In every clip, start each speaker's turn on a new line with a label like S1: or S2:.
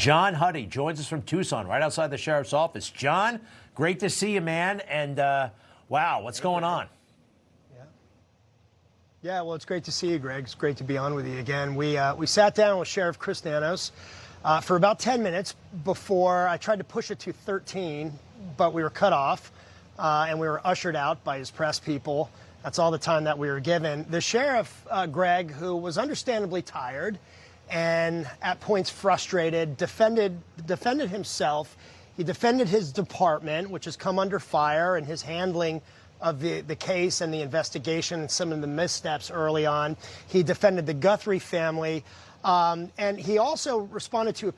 S1: John Huddy joins us from Tucson, right outside the sheriff's office. John, great to see you, man. And wow, what's going on?
S2: Yeah, well, it's great to see you, Greg. It's great to be on with you again. We sat down with Sheriff Chris Nanos for about 10 minutes before I tried to push it to 13, but we were cut off and we were ushered out by his press people. That's all the time that we were given. The sheriff, Greg, who was understandably tired and at points frustrated, defended himself. He defended his department, which has come under fire, and his handling of the case and the investigation and some of the missteps early on. He defended the Guthrie family. And he also responded to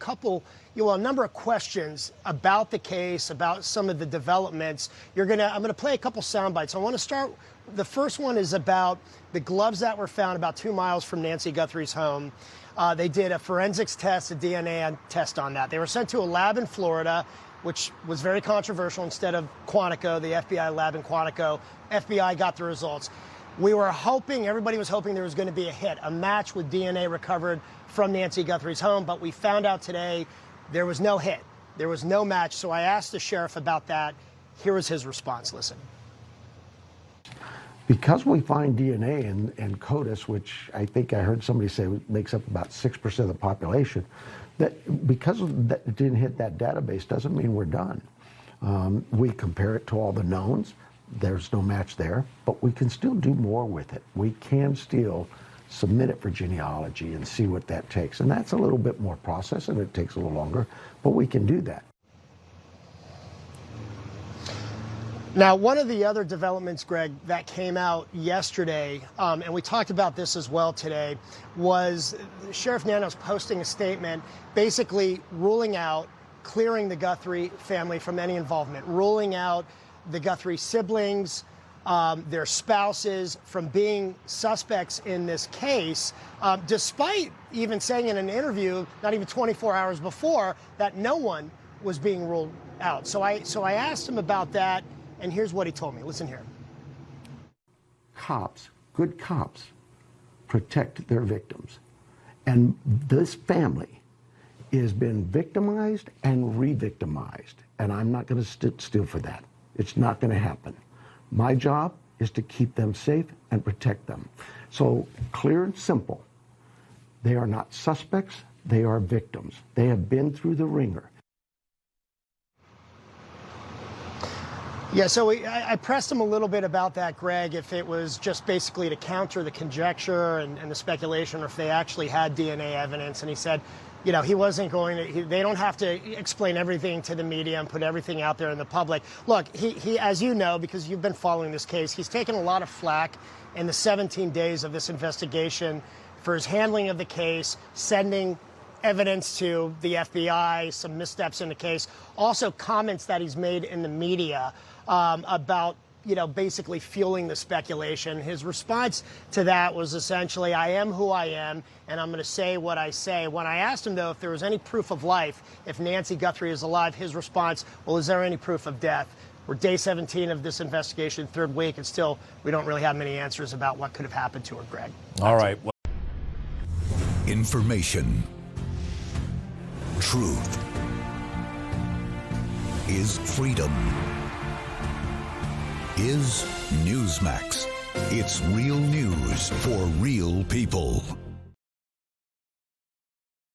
S2: a number of questions about the case, about some of the developments. I'm gonna play a couple sound bites. I want to start. The first one is about the gloves that were found about 2 miles from Nancy Guthrie's home. They did a forensics test, a DNA test on that. They were sent to a lab in Florida, which was very controversial, instead of Quantico, the FBI lab in Quantico. FBI got the results. We were hoping, everybody was hoping there was going to be a hit, a match with DNA recovered from Nancy Guthrie's home, but we found out today there was no hit. There was no match, so I asked the sheriff about that. Here was his response. Listen.
S3: Because we find DNA in CODIS, which I think I heard somebody say makes up about 6% of the population, that because it didn't hit that database doesn't mean we're done. We compare it to all the knowns. There's no match there, but we can still do more with it. We can still submit it for genealogy and see what that takes. And that's a little bit more process and it takes a little longer, but we can do that.
S2: Now, one of the other developments, Greg, that came out yesterday, and we talked about this as well today, was Sheriff Nanos posting a statement basically ruling out, clearing the Guthrie family from any involvement, ruling out the Guthrie siblings, their spouses from being suspects in this case, despite even saying in an interview, not even 24 hours before, that no one was being ruled out. So I asked him about that. And here's what he told me. Listen here.
S3: Cops, good cops, protect their victims. And this family has been victimized and re-victimized. And I'm not going to sit still for that. It's not going to happen. My job is to keep them safe and protect them. So clear and simple. They are not suspects. They are victims. They have been through the ringer.
S2: Yeah, so I pressed him a little bit about that, Greg, if it was just basically to counter the conjecture and the speculation, or if they actually had DNA evidence. And he said, you know, he wasn't going to, they don't have to explain everything to the media and put everything out there in the public. Look, he, as you know, because you've been following this case, he's taken a lot of flack in the 17 days of this investigation for his handling of the case, sending evidence to the FBI, some missteps in the case, also comments that he's made in the media about, you know, basically fueling the speculation. His response to that was essentially, I am who I am, and I'm going to say what I say. When I asked him, though, if there was any proof of life, if Nancy Guthrie is alive, his response, well, is there any proof of death? We're day 17 of this investigation, third week, and still we don't really have many answers about what could have happened to her, Greg.
S1: All right.
S4: Information. Truth is freedom. Is Newsmax. It's real news for real people.